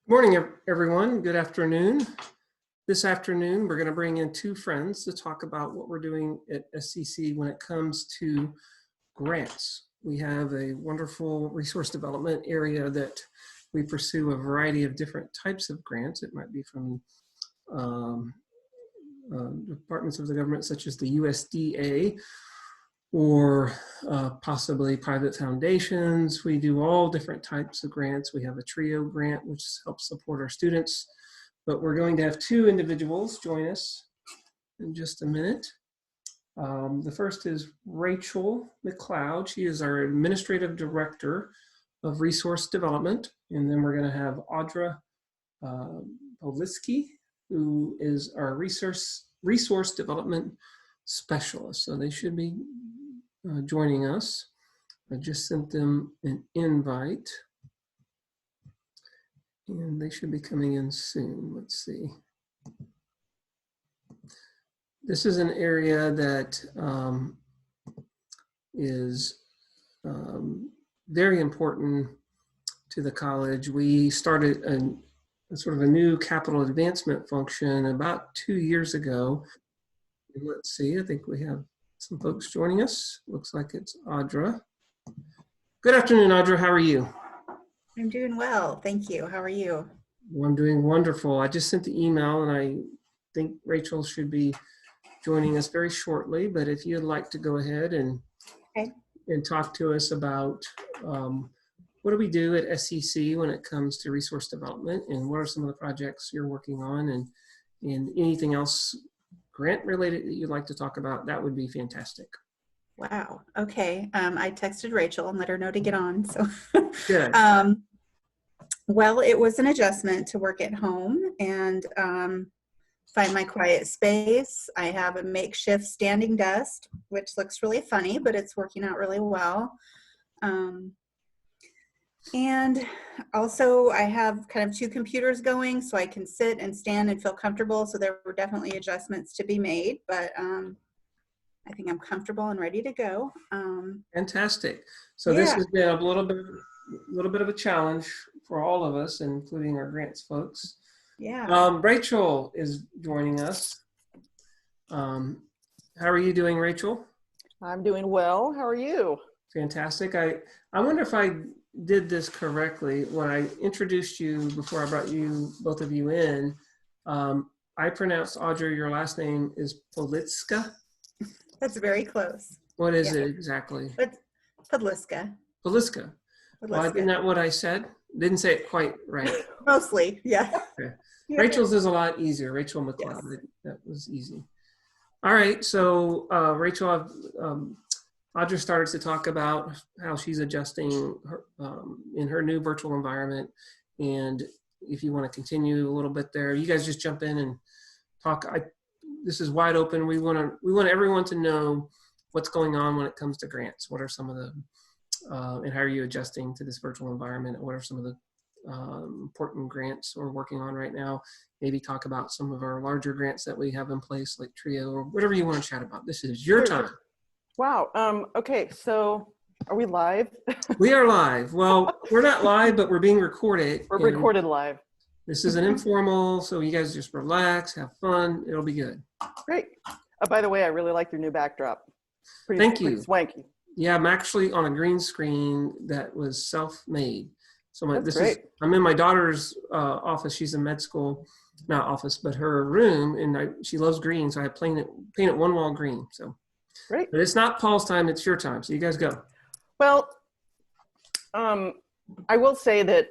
Morning, everyone. Good afternoon. This afternoon, we're going to bring in two friends to talk about what we're doing at SCC when it comes to grants. We have a wonderful resource development area that we pursue a variety of different types of grants. It might be from um, departments of the government such as the USDA or possibly private foundations. We do all different types of grants. We have a TRIO grant, which helps support our students, but we're going to have two individuals join us in just a minute. The first is Rachel McLeod. She is our Administrative Director of Resource Development. And then we're going to have Audra Poliski, who is our Resource Development Specialist. So they should be joining us. I just sent them an invite and they should be coming in soon. Let's see. This is an area that is very important to the college. We started a sort of a new capital advancement function about 2 years ago. And let's see, I think we have some folks joining us. Looks like it's Audra. Good afternoon, Audra. How are you? I'm doing well. Thank you. How are you? Well, I'm doing wonderful. I just sent the email and I think Rachel should be joining us very shortly. But if you'd like to go ahead and talk to us about what do we do at SCC when it comes to resource development and what are some of the projects you're working on and anything else grant related that you'd like to talk about, that would be fantastic. Wow. Okay. I texted Rachel and let her know to get on. So, good. Well, it was an adjustment to work at home and find my quiet space. I have a makeshift standing desk, which looks really funny, but it's working out really well. And also I have kind of two computers going so I can sit and stand and feel comfortable. So there were definitely adjustments to be made, but I think I'm comfortable and ready to go. Fantastic. So yeah. This has been a little bit of a challenge for all of us, including our grants folks. Yeah. Rachel is joining us. How are you doing, Rachel? I'm doing well. How are you? Fantastic. I wonder if I did this correctly when I introduced you before I brought you both of you in. I pronounced Audra, your last name is Politska. That's very close. What is it exactly? It's Podliska. Poliska. Well, isn't that what I said? Didn't say it quite right. Mostly, yeah. Okay. Rachel's is a lot easier. Rachel McLeod. Yes. That was easy. All right. So Rachel, Audra started to talk about how she's adjusting her, in her new virtual environment. And if you want to continue a little bit there, you guys just jump in and talk. This is wide open. We want everyone to know what's going on when it comes to grants. What are some of the, and how are you adjusting to this virtual environment? What are some of the important grants we're working on right now? Maybe talk about some of our larger grants that we have in place, like TRIO, or whatever you want to chat about. This is your time. Wow. Okay, so are we live? We are live. Well, we're not live, but we're being recorded. We're recorded live. This is an informal, so you guys just relax, have fun. It'll be good. Great. By the way, I really like your new backdrop. Thank you. Pretty swanky. Yeah, I'm actually on a green screen that was self-made. So I'm in my daughter's office. She's in med school, not office, but her room, and she loves green, so I painted one wall green. So. Great. But it's not Paul's time, it's your time. So you guys go. Well, I will say that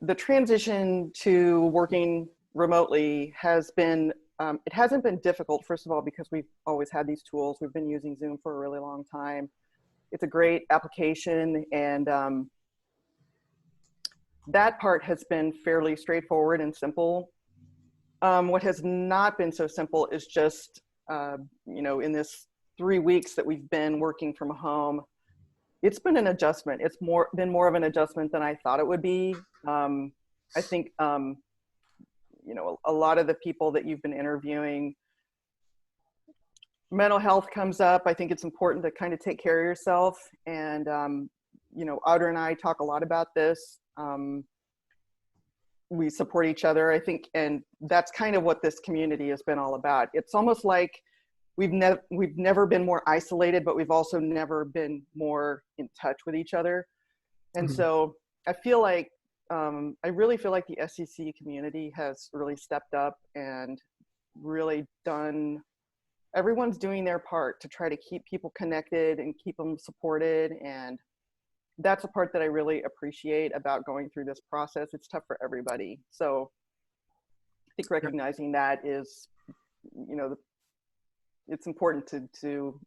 the transition to working remotely has been, it hasn't been difficult, first of all, because we've always had these tools. We've been using Zoom for a really long time. It's a great application, and that part has been fairly straightforward and simple. What has not been so simple is just, in this 3 weeks that we've been working from home, it's been an adjustment. It's been more of an adjustment than I thought it would be. I think, a lot of the people that you've been interviewing, mental health comes up. I think it's important to kind of take care of yourself. And, Audra and I talk a lot about this. we support each other, I think, and that's kind of what this community has been all about. It's almost like we've never been more isolated, but we've also never been more in touch with each other. And so I feel like, I really feel like the SCC community has really stepped up and really everyone's doing their part to try to keep people connected and keep them supported. And that's a part that I really appreciate about going through this process. It's tough for everybody. So I think recognizing that is, it's important to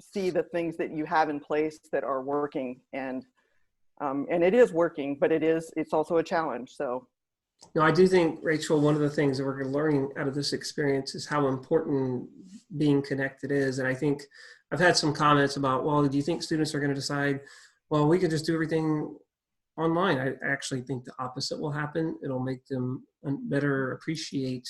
see the things that you have in place that are working, and it is working, but it's also a challenge. So. No, I do think, Rachel, one of the things that we're learning out of this experience is how important being connected is. And I think I've had some comments about, well, do you think students are going to decide, well, we can just do everything online? I actually think the opposite will happen. It'll make them better appreciate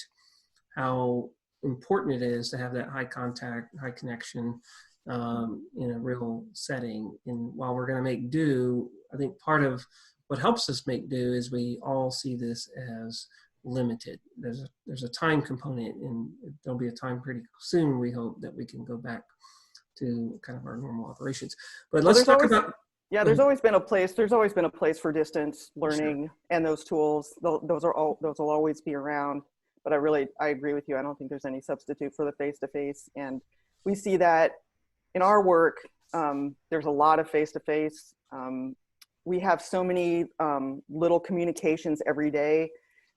how important it is to have that high contact, high connection in a real setting. And while we're going to make do, I think part of what helps us make do is we all see this as limited. There's a time component, and there'll be a time pretty soon, we hope, that we can go back to kind of our normal operations. But let's talk about. Yeah, there's always been a place for distance learning, and those tools, those will always be around. But I agree with you. I don't think there's any substitute for the face-to-face. And we see that in our work. There's a lot of face-to-face. We have so many little communications every day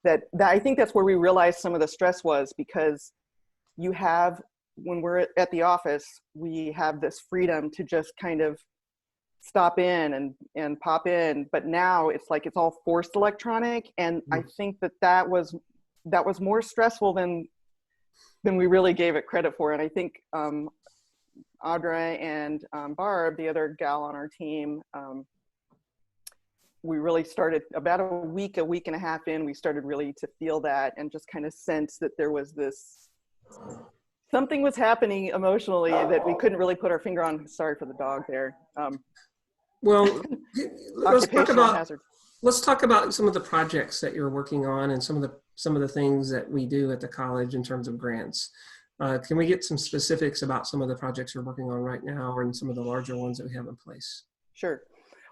that I think that's where we realized some of the stress was, because when we're at the office, we have this freedom to just kind of stop in and pop in. But now it's like it's all forced electronic. And I think that was more stressful than we really gave it credit for. And I think Audra and Barb, the other gal on our team, we really started about a week and a half in, we started really to feel that and just kind of sense that there was something was happening emotionally that we couldn't really put our finger on. Sorry for the dog there. Well, let's talk about some of the projects that you're working on and some of the things that we do at the college in terms of grants. Can we get some specifics about some of the projects you're working on right now, and some of the larger ones that we have in place? Sure.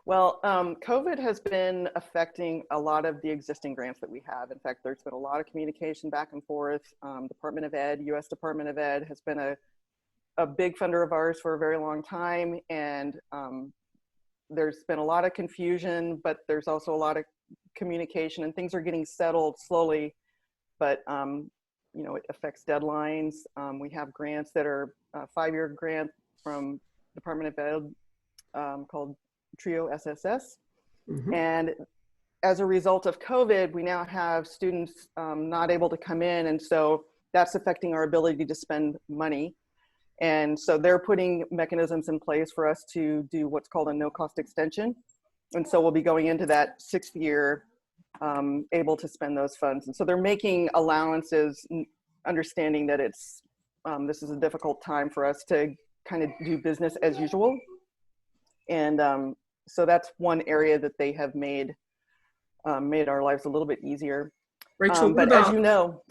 Well, COVID has been affecting a lot of the existing grants that we have. In fact, there's been a lot of communication back and forth. Department of Ed, U.S. Department of Ed has been a big funder of ours for a very long time. And there's been a lot of confusion, but there's also a lot of communication, and things are getting settled slowly. But, it affects deadlines. We have grants that are a 5-year grant from Department of Ed called Trio SSS. And as a result of COVID, we now have students not able to come in. And so that's affecting our ability to spend money. And so they're putting mechanisms in place for us to do what's called a no-cost extension. And so we'll be going into that 6th year able to spend those funds. And so they're making allowances, understanding that this is a difficult time for us to kind of do business as usual. And so that's one area that they have made our lives a little bit easier. Rachel, but as you know,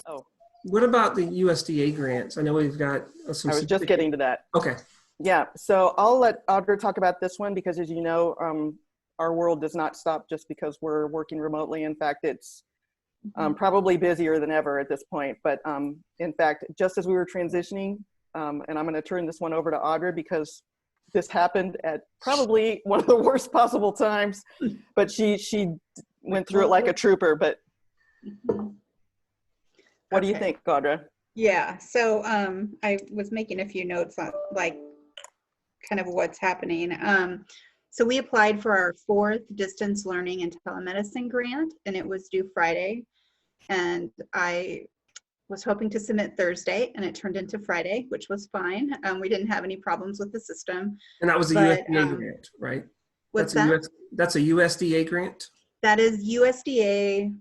what about the USDA grants? I know we've got some. I was just getting to that. Okay. Yeah, so I'll let Audra talk about this one, because as you know, our world does not stop just because we're working remotely. In fact, it's probably busier than ever at this point. But in fact, just as we were transitioning, and I'm going to turn this one over to Audra, because this happened at probably one of the worst possible times, but she went through it like a trooper. But what do you think, Audra? Yeah, so I was making a few notes on like kind of what's happening. So we applied for our 4th distance learning and telemedicine grant, and it was due Friday. And I was hoping to submit Thursday, and it turned into Friday, which was fine. We didn't have any problems with the system. And that was a USDA grant, right? What's that? That's a USDA grant? That is USDA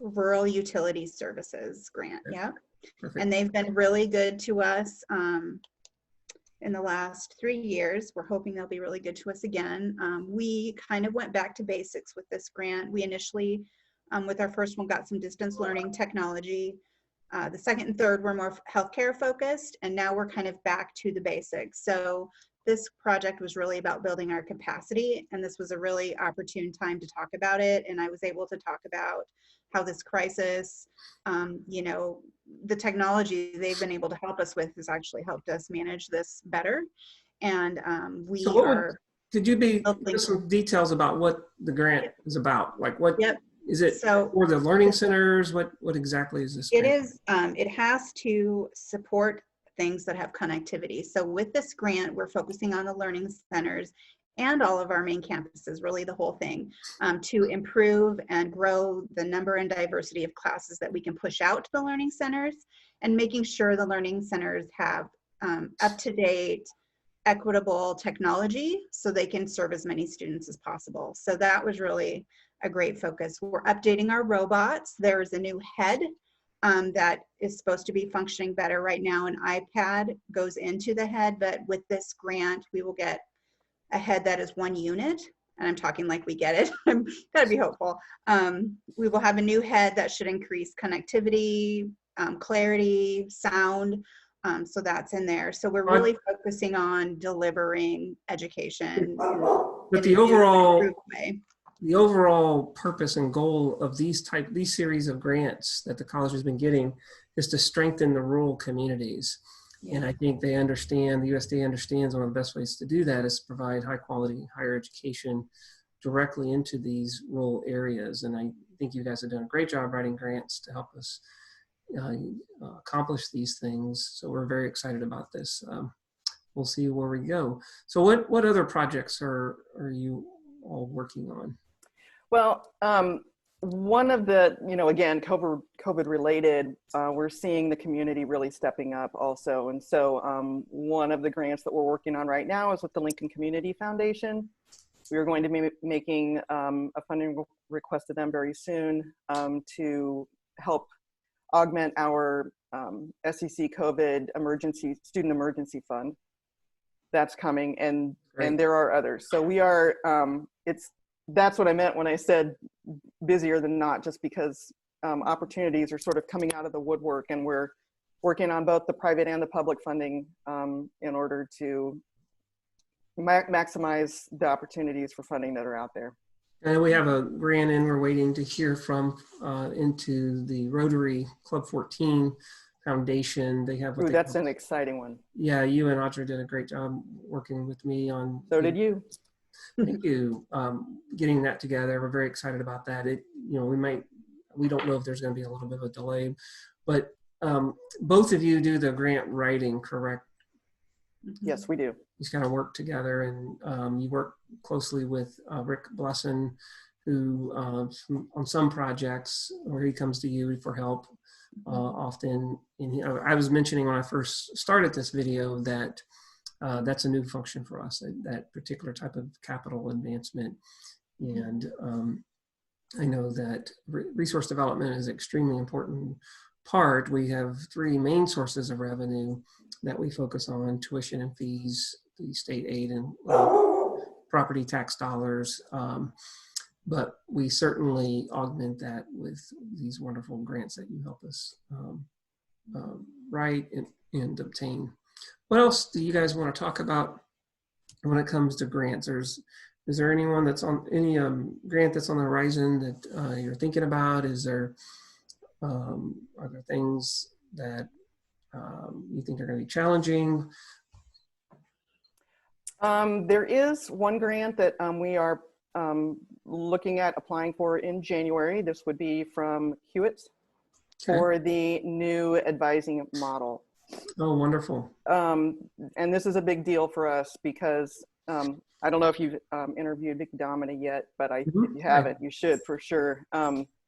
Rural Utilities Services grant, yeah. Perfect. And they've been really good to us in the last 3 years. We're hoping they'll be really good to us again. We kind of went back to basics with this grant. We initially With our first one, got some distance learning technology. The second and third were more healthcare focused, and now we're kind of back to the basics. So this project was really about building our capacity, and this was a really opportune time to talk about it. And I was able to talk about how this crisis, you know, the technology they've been able to help us with has actually helped us manage this better. And we So are. could you give building. some details about what the grant is about? Like what Yep. is it So for the learning centers? What exactly is this it grant? is, it has to support things that have connectivity. So with this grant, we're focusing on the learning centers and all of our main campuses, really the whole thing, to improve and grow the number and diversity of classes that we can push out to the learning centers, and making sure the learning centers have up-to-date, equitable technology so they can serve as many students as possible. So that was really a great focus. We're updating our robots. There's a new head that is supposed to be functioning better. Right now an iPad goes into the head, but with this grant we will get a head that is 1 unit, and I'm talking like we get it. I'm gotta be hopeful. We will have a new head that should increase connectivity, clarity, sound. So that's in there. So we're really focusing on delivering education But in an improved way. the overall purpose and goal of these series of grants that the college has been getting is to strengthen the rural communities. Yeah. And I think they understand, the USDA understands one of the best ways to do that is to provide high quality higher education directly into these rural areas. And I think you guys have done a great job writing grants to help us accomplish these things. So we're very excited about this. We'll see where we go. So what other projects are you all working on? Well, one of the, again, COVID related, we're seeing the community really stepping up also. And so one of the grants that we're working on right now is with the Lincoln Community Foundation. We are going to be making a funding request to them very soon to help augment our SCC COVID student emergency fund. That's coming, and there are others. So we are, that's what I meant when I said busier than not, just because opportunities are sort of coming out of the woodwork, and we're working on both the private and the public funding in order to maximize the opportunities for funding that are out there. And we have a grant in we're waiting to hear from into the Rotary Club 14 Foundation. They have that's an exciting one. Yeah, you and Audrey did a great job working with me on. So did you. Thank you. Getting that together. We're very excited about that. We don't know if there's going to be a little bit of a delay, but both of you do the grant writing, correct? Yes, we do. You just kind of work together, and you work closely with Rick Blesson, who on some projects where he comes to you for help often. And I was mentioning when I first started this video that that's a new function for us, that particular type of capital advancement. And I know that resource development is an extremely important part. We have 3 main sources of revenue that we focus on: tuition and fees, the state aid, and property tax dollars. But we certainly augment that with these wonderful grants that you help us write and obtain. What else do you guys want to talk about when it comes to grants? Is there anyone that's on any grant that's on the horizon that you're thinking about? Are there things that you think are going to be challenging? There is one grant that we are looking at applying for in January. This would be from Hewitt for the new advising model. Oh, wonderful. And this is a big deal for us because I don't know if you've interviewed Vicki Domina yet, but if you haven't, you should for sure.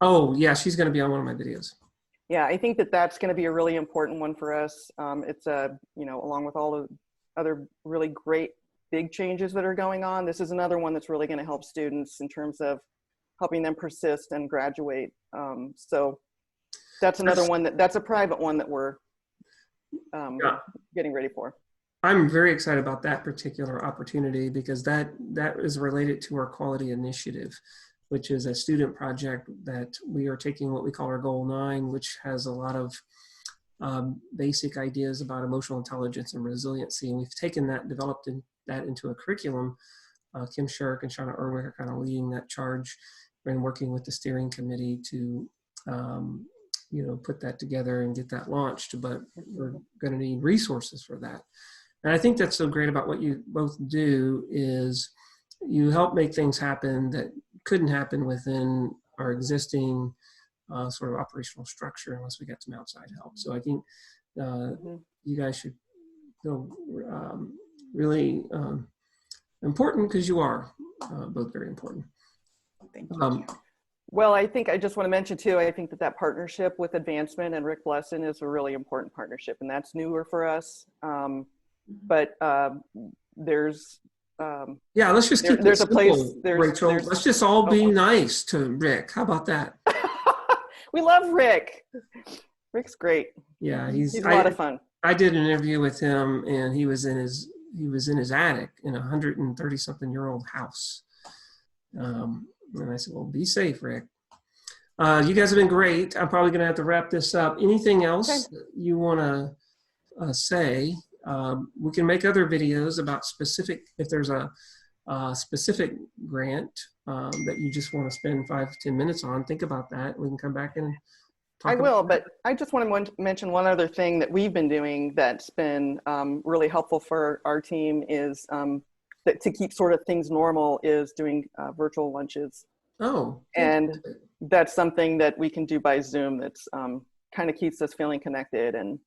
Oh yeah, she's going to be on one of my videos. Yeah, I think that's going to be a really important one for us. It's along with all the other really great big changes that are going on, this is another one that's really going to help students in terms of helping them persist and graduate. So that's another one that's a private one that we're getting ready for. I'm very excited about that particular opportunity because that is related to our quality initiative, which is a student project that we are taking what we call our Goal 9, which has a lot of basic ideas about emotional intelligence and resiliency. And we've taken that, developed that into a curriculum. Kim Shirk and Shauna Erwick are kind of leading that charge and working with the steering committee to put that together and get that launched, but we're going to need resources for that. And I think that's so great about what you both do is you help make things happen that couldn't happen within our existing sort of operational structure unless we get some outside help. So I think you guys should feel really important, because you are both very important. Thank you. Well, I think I just want to mention too, I think that partnership with Advancement and Rick Blesson is a really important partnership, and that's newer for us. But there's yeah, let's just keep there's it a place, simple, Rachel. there's, let's just all be nice to Rick. How about that? We love Rick. Rick's great. Yeah, he's a lot of fun. I did an interview with him, and he was in his attic in a 130-something-year-old house. And I said, well, be safe, Rick. You guys have been great. I'm probably going to have to wrap this up. Anything else you want to say? We can make other videos about specific, if there's a specific grant that you just want to spend 5 to 10 minutes on, think about that. We can come back and talk about but I just want to mention one other thing that we've been doing that's been really helpful for our team is that to keep sort of things normal is doing virtual lunches. Oh. And that's something that we can do by Zoom that's kind of keeps us feeling connected. And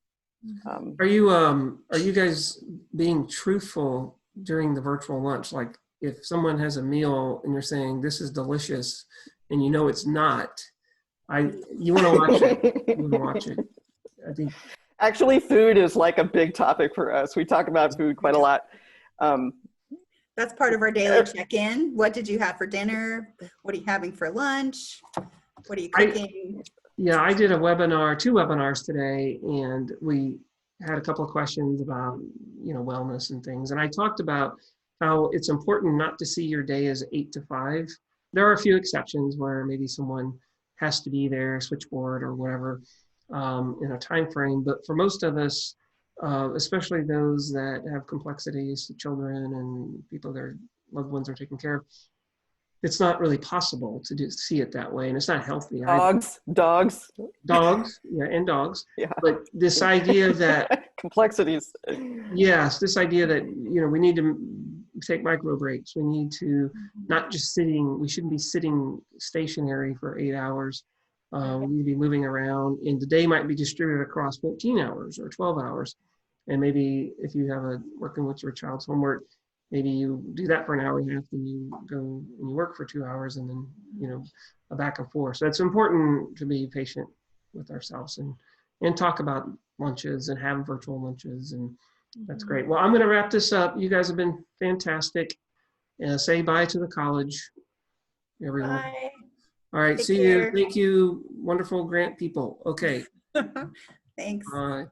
are you guys being truthful during the virtual lunch? Like if someone has a meal and you're saying this is delicious and you know it's not, you want to watch it. You want to watch it. I think actually food is like a big topic for us. We talk about food quite a lot. That's part of our daily check-in. What did you have for dinner? What are you having for lunch? What are you cooking? I did a webinar, 2 webinars today, and we had a couple of questions about, wellness and things. And I talked about how it's important not to see your day as 8 to 5. There are a few exceptions where maybe someone has to be there, switchboard or whatever, in a time frame. But for most of us, especially those that have complexities, children and people their loved ones are taken care of, it's not really possible to see it that way, and it's not healthy. Dogs, yeah, and dogs. Yeah. But this idea that complexities. Yes, this idea that we need to take micro breaks. We need to not just sitting. We shouldn't be sitting stationary for 8 hours. We need to be moving around, and the day might be distributed across 14 hours or 12 hours. And maybe if you have working with your child's homework, maybe you do that for an hour and a half, and you go and you work for 2 hours, and then a back and forth. So it's important to be patient with ourselves and talk about lunches and have virtual lunches, and that's great. Well, I'm going to wrap this up. You guys have been fantastic. Say bye to the college, everyone. Bye. All right, Take see care. you. Thank you, wonderful grant people. Okay. Thanks. Bye.